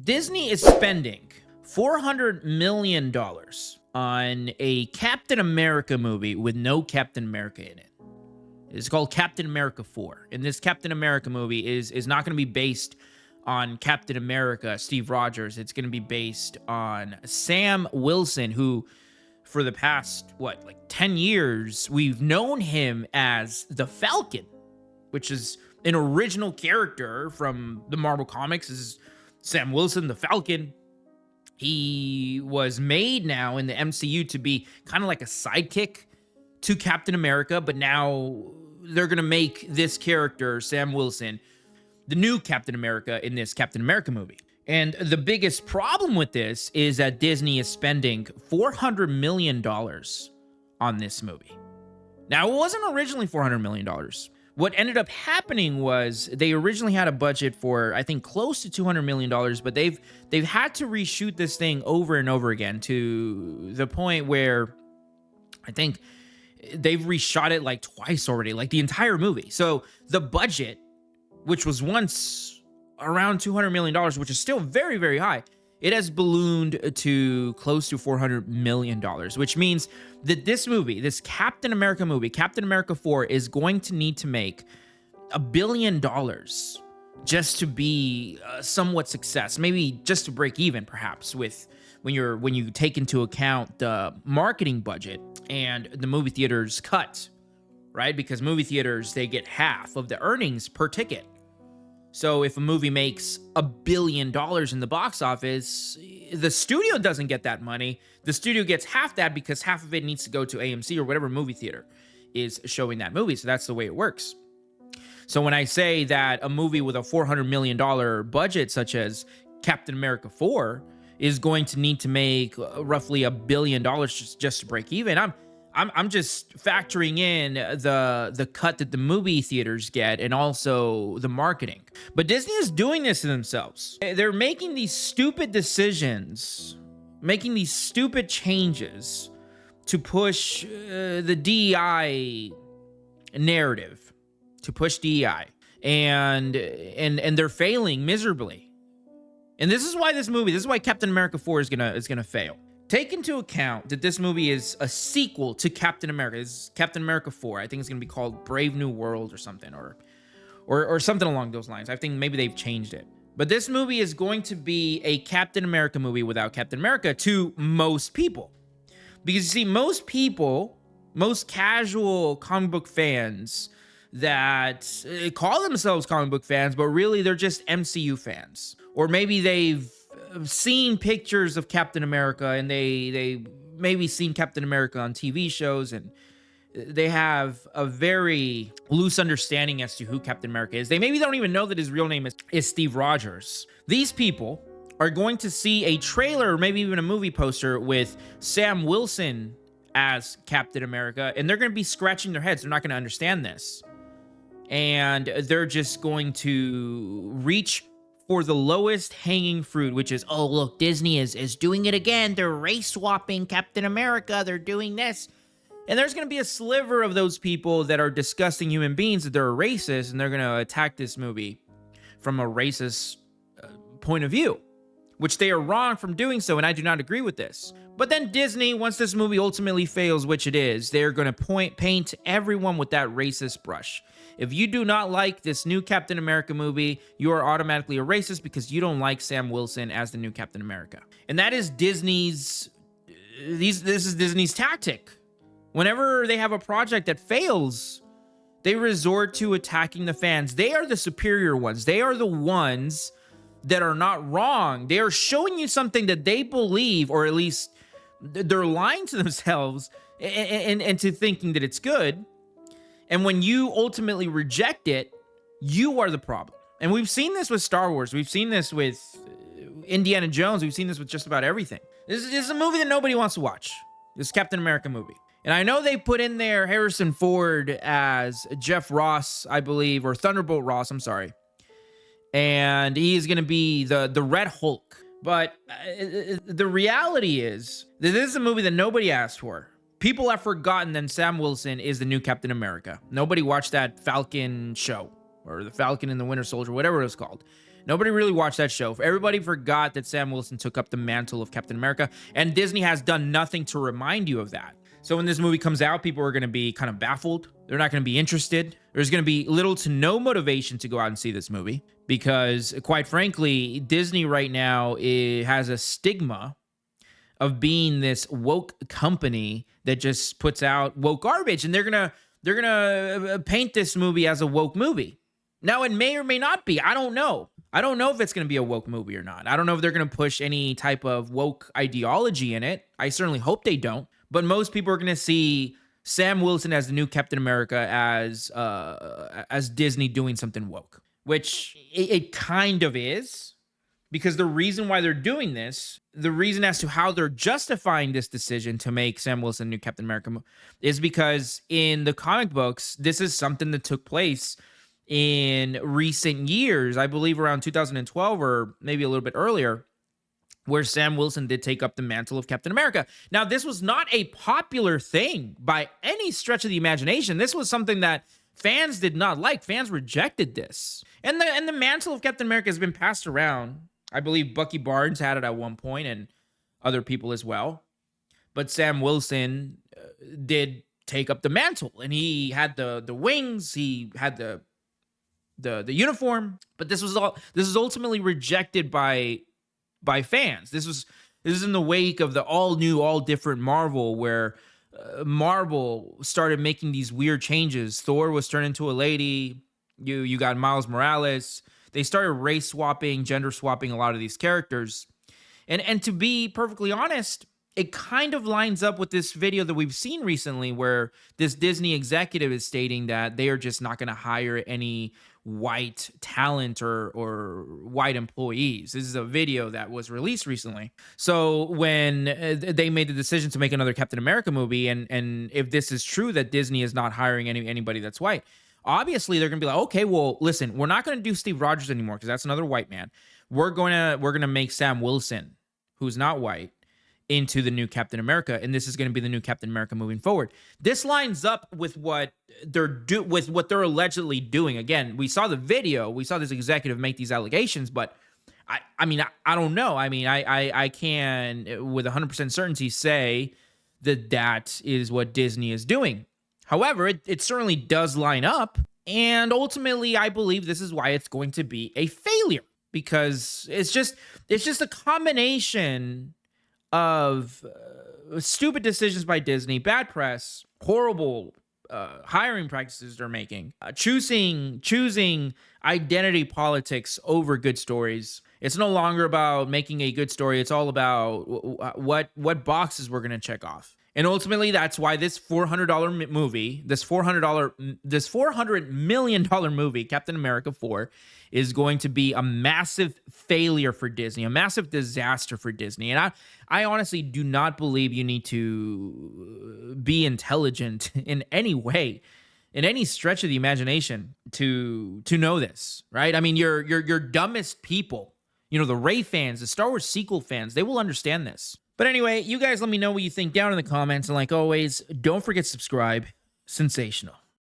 Disney is spending $400 million on a Captain America movie with no Captain America in it. It's called Captain America 4. And this Captain America movie is not going to be based on Captain America, Steve Rogers. It's going to be based on Sam Wilson, who for the past, 10 years, we've known him as the Falcon, which is an original character from the Marvel Comics. This is Sam Wilson, the Falcon. He was made now in the MCU to be kind of like a sidekick to Captain America, but now they're going to make this character, Sam Wilson, the new Captain America in this Captain America movie. And the biggest problem with this is that Disney is spending $400 million on this movie. Now, it wasn't originally $400 million. What ended up happening was they originally had a budget for, I think, close to $200 million, but they've had to reshoot this thing over and over again to the point where I think they've reshot it like twice already, like the entire movie. So the budget, which was once around $200 million, which is still very, very high, it has ballooned to close to $400 million, which means that this movie, this Captain America movie, Captain America 4, is going to need to make $1 billion just to be somewhat success, maybe just to break even, perhaps, with when you take into account the marketing budget and the movie theater's cut, right? Because movie theaters, they get half of the earnings per ticket. So if a movie makes $1 billion in the box office, the studio doesn't get that money. The studio gets half that because half of it needs to go to AMC or whatever movie theater is showing that movie. So that's the way it works. So when I say that a movie with a $400 million budget, such as Captain America 4, is going to need to make roughly $1 billion just to break even, I'm just factoring in the cut that the movie theaters get and also the marketing. But Disney is doing this to themselves. They're making these stupid decisions, making these stupid changes to push the DEI narrative, to push DEI, and they're failing miserably. And this is why Captain America 4 is gonna fail. Take into account that this movie is a sequel to Captain America. This is Captain America 4. I think it's going to be called Brave New World or something, or something along those lines. I think maybe they've changed it. But this movie is going to be a Captain America movie without Captain America to most people. Because you see, most people, most casual comic book fans that call themselves comic book fans, but really they're just MCU fans. Or maybe they've seen pictures of Captain America and they maybe seen Captain America on TV shows, and they have a very loose understanding as to who Captain America is. They maybe don't even know that his real name is Steve Rogers. These people are going to see a trailer or maybe even a movie poster with Sam Wilson as Captain America, and they're going to be scratching their heads. They're not going to understand this. And they're just going to reach for the lowest hanging fruit, which is, oh, look, Disney is doing it again. They're race swapping Captain America. They're doing this. And there's going to be a sliver of those people that are disgusting human beings, that they're racist, and they're going to attack this movie from a racist point of view, which they are wrong from doing so, and I do not agree with this. But then Disney, once this movie ultimately fails, which it is, they're going to paint everyone with that racist brush. If you do not like this new Captain America movie, you are automatically a racist because you don't like Sam Wilson as the new Captain America. And that is Disney's, this is Disney's tactic. Whenever they have a project that fails, they resort to attacking the fans. They are the superior ones. They are the ones that are not wrong. They are showing you something that they believe, or at least they're lying to themselves and to thinking that it's good. And when you ultimately reject it, you are the problem. And we've seen this with Star Wars. We've seen this with Indiana Jones. We've seen this with just about everything. This is a movie that nobody wants to watch. This Captain America movie. And I know they put in there Harrison Ford as Jeff Ross, I believe, or Thunderbolt Ross, I'm sorry. And he's going to be the Red Hulk. But the reality is that this is a movie that nobody asked for. People have forgotten that Sam Wilson is the new Captain America. Nobody watched that Falcon show, or the Falcon and the Winter Soldier, whatever it was called. Nobody really watched that show. Everybody forgot that Sam Wilson took up the mantle of Captain America, and Disney has done nothing to remind you of that. So when this movie comes out, people are going to be kind of baffled. They're not going to be interested. There's going to be little to no motivation to go out and see this movie because, quite frankly, Disney right now has a stigma of being this woke company that just puts out woke garbage, and they're gonna paint this movie as a woke movie. Now, it may or may not be. I don't know. I don't know if it's going to be a woke movie or not. I don't know if they're going to push any type of woke ideology in it. I certainly hope they don't. But most people are going to see Sam Wilson as the new Captain America as Disney doing something woke, which it kind of is, because the reason why they're doing this, the reason as to how they're justifying this decision to make Sam Wilson new Captain America is because in the comic books, this is something that took place in recent years, I believe around 2012 or maybe a little bit earlier, where Sam Wilson did take up the mantle of Captain America. Now, this was not a popular thing by any stretch of the imagination. This was something that fans did not like. Fans rejected this. And the mantle of Captain America has been passed around. I believe Bucky Barnes had it at one point and other people as well. But Sam Wilson did take up the mantle, and he had the wings, he had the uniform, but this is ultimately rejected by fans. This is in the wake of the all new, all different Marvel, where Marvel started making these weird changes. Thor was turned into a lady. You got Miles Morales. They started race swapping, gender swapping a lot of these characters. And to be perfectly honest, it kind of lines up with this video that we've seen recently where this Disney executive is stating that they are just not going to hire any white talent or white employees. This is a video that was released recently. So when they made the decision to make another Captain America movie, and if this is true that Disney is not hiring anybody that's white, obviously they're going to be like, okay, well, listen, we're not going to do Steve Rogers anymore because that's another white man. We're going to make Sam Wilson, who's not white, into the new Captain America, and this is going to be the new Captain America moving forward. This lines up with what they're allegedly doing. Again, we saw the video, we saw this executive make these allegations, but I mean, I don't know. I mean, I can with 100% certainty say that is what Disney is doing. However, it certainly does line up, and ultimately, I believe this is why it's going to be a failure, because it's just a combination of stupid decisions by Disney, bad press, horrible hiring practices they're making, choosing identity politics over good stories. It's no longer about making a good story. It's all about what boxes we're going to check off. And ultimately, that's why this $400 movie, this $400 million movie, Captain America 4, is going to be a massive failure for Disney, a massive disaster for Disney. And I honestly do not believe you need to be intelligent in any way, in any stretch of the imagination, to know this, right? I mean, your dumbest people, the Rey fans, the Star Wars sequel fans, they will understand this. But anyway, you guys let me know what you think down in the comments. And like always, don't forget to subscribe. Sensational.